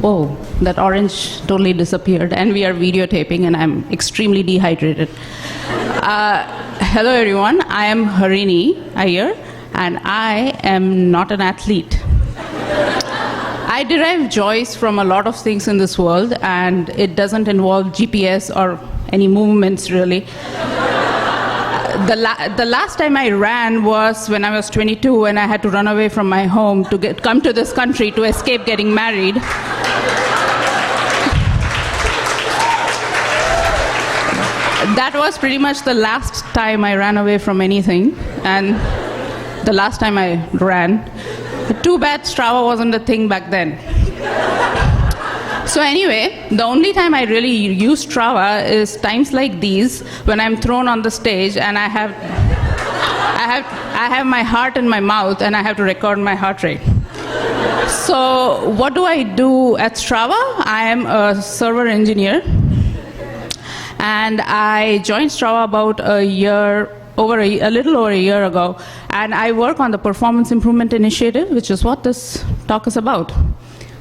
Oh, that orange totally disappeared, and we are videotaping, and I'm extremely dehydrated. Hello, everyone. I am Harini, Iyer, and I am not an athlete. I derive joys from a lot of things in this world, and it doesn't involve GPS or any movements, really. The last time I ran was when I was 22, and I had to run away from my home to come to this country to escape getting married. That was pretty much the last time I ran away from anything, and the last time I ran. Too bad Strava wasn't a thing back then. So anyway, the only time I really use Strava is times like these, when I'm thrown on the stage and I have my heart in my mouth and I have to record my heart rate. So what do I do at Strava? I am a server engineer, and I joined Strava about a little over a year ago, and I work on the performance improvement initiative, which is what this talk is about.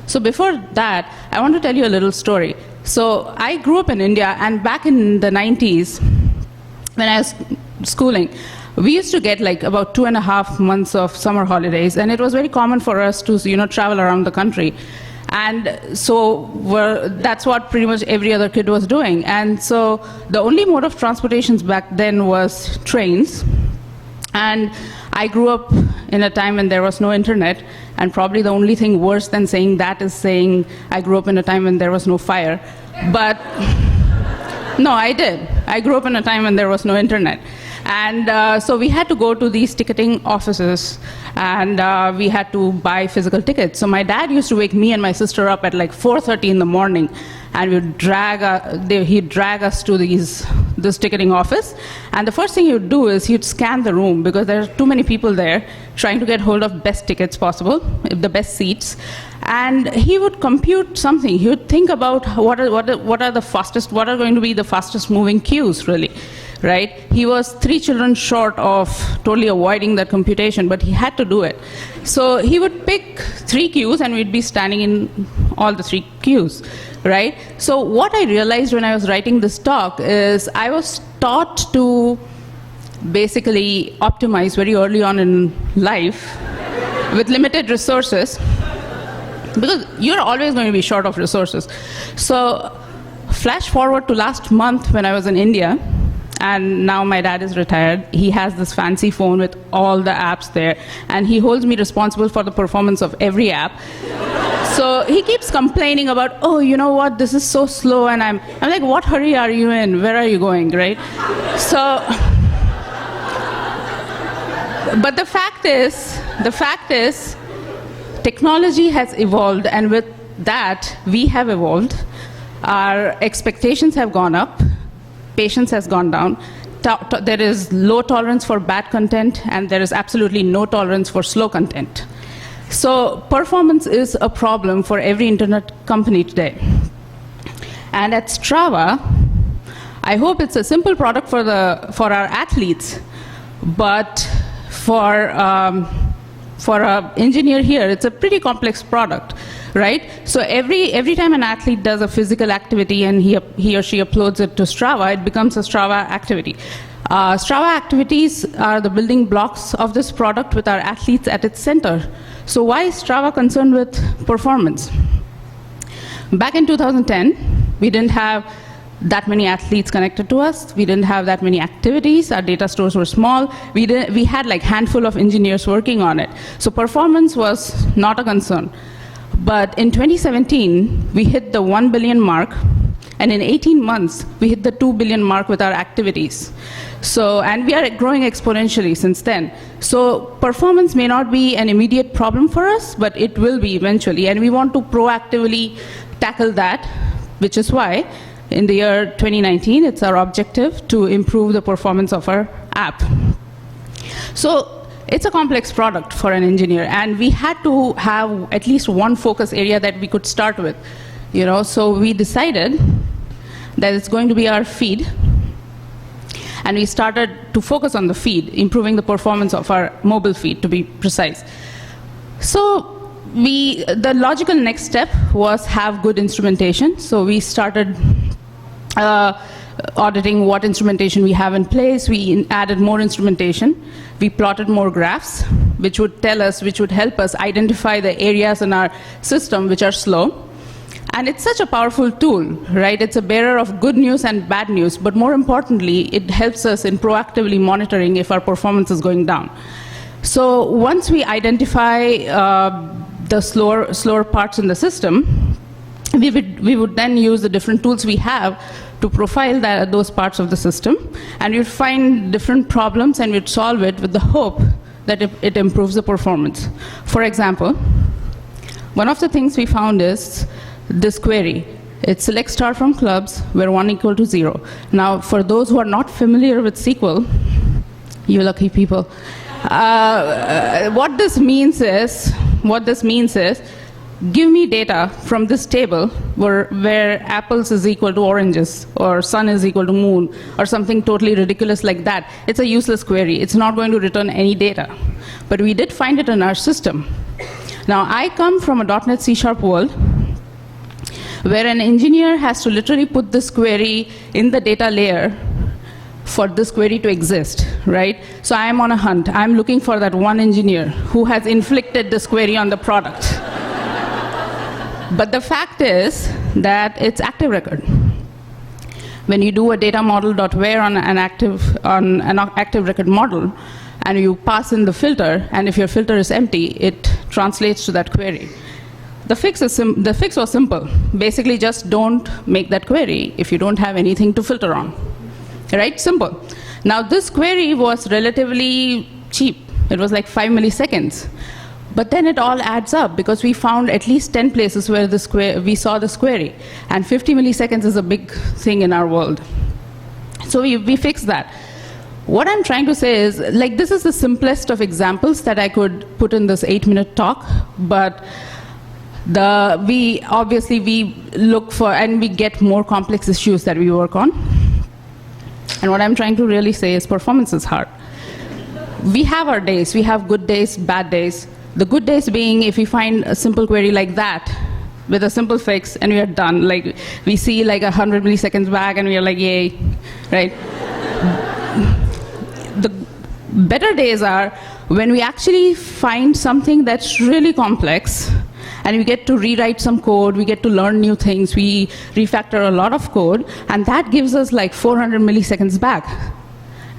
So before that, I want to tell you a little story. So I grew up in India, and back in the 90s, when I was schooling, we used to get like about 2.5 months of summer holidays, and it was very common for us to, travel around the country. And so that's what pretty much every other kid was doing. And so the only mode of transportation back then was trains. And I grew up in a time when there was no internet, and probably the only thing worse than saying that is saying I grew up in a time when there was no fire. But no, I did. I grew up in a time when there was no internet. And so we had to go to these ticketing offices, and we had to buy physical tickets. So my dad used to wake me and my sister up at like 4:30 in the morning, and he'd drag us to this ticketing office. And the first thing he would do is he'd scan the room, because there are too many people there trying to get hold of best tickets possible, the best seats. And he would compute something. He would think about what are going to be the fastest moving queues, really. Right? He was 3 children short of totally avoiding that computation, but he had to do it. So he would pick 3 queues, and we'd be standing in all the 3 queues, right? So what I realized when I was writing this talk is I was taught to basically optimize very early on in life with limited resources, because you're always going to be short of resources. So flash forward to last month when I was in India, and now my dad is retired. He has this fancy phone with all the apps there, and he holds me responsible for the performance of every app. So he keeps complaining about, oh, you know what, this is so slow, and I'm like, what hurry are you in? Where are you going, right? So, but the fact is, technology has evolved, and with that, we have evolved. Our expectations have gone up. Patience has gone down. There is low tolerance for bad content, and there is absolutely no tolerance for slow content. So performance is a problem for every internet company today. And at Strava, I hope it's a simple product for our athletes, but for an engineer here, it's a pretty complex product. Right? So every time an athlete does a physical activity and he or she uploads it to Strava, it becomes a Strava activity. Strava activities are the building blocks of this product, with our athletes at its center. So why is Strava concerned with performance? Back in 2010, we didn't have that many athletes connected to us. We didn't have that many activities. Our data stores were small. We had like handful of engineers working on it. So performance was not a concern. But in 2017, we hit the 1 billion mark, and in 18 months, we hit the 2 billion mark with our activities. So, and we are growing exponentially since then. So performance may not be an immediate problem for us, but it will be eventually, and we want to proactively tackle that, which is why in the year 2019, it's our objective to improve the performance of our app. So it's a complex product for an engineer, and we had to have at least one focus area that we could start with. So we decided that it's going to be our feed, and we started to focus on the feed, improving the performance of our mobile feed, to be precise. So the logical next step was have good instrumentation. So we started auditing what instrumentation we have in place. We added more instrumentation. We plotted more graphs, which would help us identify the areas in our system which are slow. And it's such a powerful tool, right? It's a bearer of good news and bad news, but more importantly, it helps us in proactively monitoring if our performance is going down. So once we identify the slower parts in the system, we would then use the different tools we have to profile those parts of the system, and you'd find different problems and we'd solve it with the hope that it improves the performance. For example, one of the things we found is this query. It's select star from clubs where 1 equal to 0. Now, for those who are not familiar with SQL, you lucky people, what this means is, give me data from this table where apples is equal to oranges, or sun is equal to moon, or something totally ridiculous like that. It's a useless query. It's not going to return any data. But we did find it in our system. Now, I come from a .NET C# world, where an engineer has to literally put this query in the data layer for this query to exist, right? So I am on a hunt. I'm looking for that one engineer who has inflicted this query on the product. But the fact is that it's active record. When you do a data model.where on an active record model, and you pass in the filter, and if your filter is empty, it translates to that query. The fix was simple. Basically, just don't make that query if you don't have anything to filter on. Right? Simple. Now, this query was relatively cheap. It was like 5 milliseconds. But then it all adds up, because we found at least 10 places where we saw this query. And 50 milliseconds is a big thing in our world. So we fixed that. What I'm trying to say is, like, this is the simplest of examples that I could put in this 8-minute talk, but we look for, and we get more complex issues that we work on. And what I'm trying to really say is performance is hard. We have our days. We have good days, bad days. The good days being if we find a simple query like that with a simple fix and we are done. Like, we see like 100 milliseconds back and we are like, yay, right? The better days are when we actually find something that's really complex, and we get to rewrite some code, we get to learn new things, we refactor a lot of code, and that gives us like 400 milliseconds back.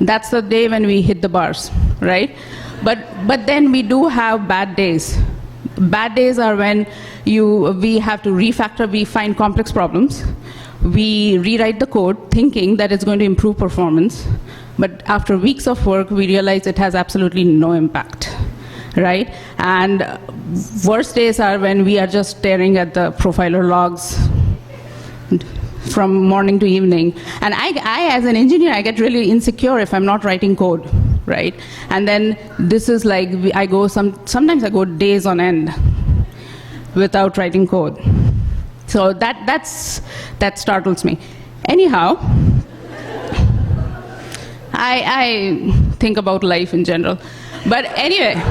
That's the day when we hit the bars, right? But then we do have bad days. Bad days are when we have to refactor, we find complex problems, we rewrite the code thinking that it's going to improve performance, but after weeks of work, we realize it has absolutely no impact. Right? And worst days are when we are just staring at the profiler logs from morning to evening. And I, as an engineer, I get really insecure if I'm not writing code, right? And then this is like, sometimes I go days on end without writing code. So that startles me. Anyhow, I think about life in general. But anyway,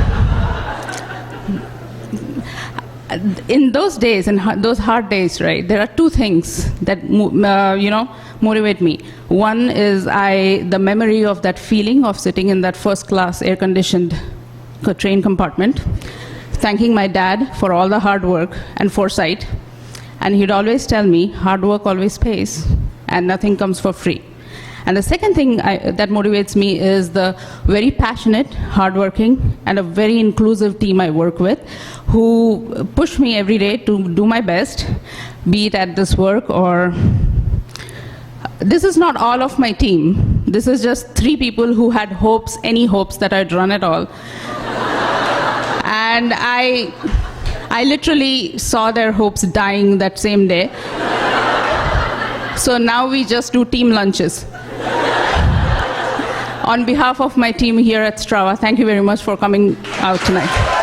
in those days, in those hard days, right, there are two things that motivate me. One is the memory of that feeling of sitting in that first-class air-conditioned train compartment, thanking my dad for all the hard work and foresight. And he'd always tell me, hard work always pays, and nothing comes for free. And the second thing that motivates me is the very passionate, hardworking, and a very inclusive team I work with, who push me every day to do my best, be it at this work or... This is not all of my team. This is just 3 people who had hopes, any hopes that I'd run at all. And I literally saw their hopes dying that same day. So now we just do team lunches. On behalf of my team here at Strava, thank you very much for coming out tonight.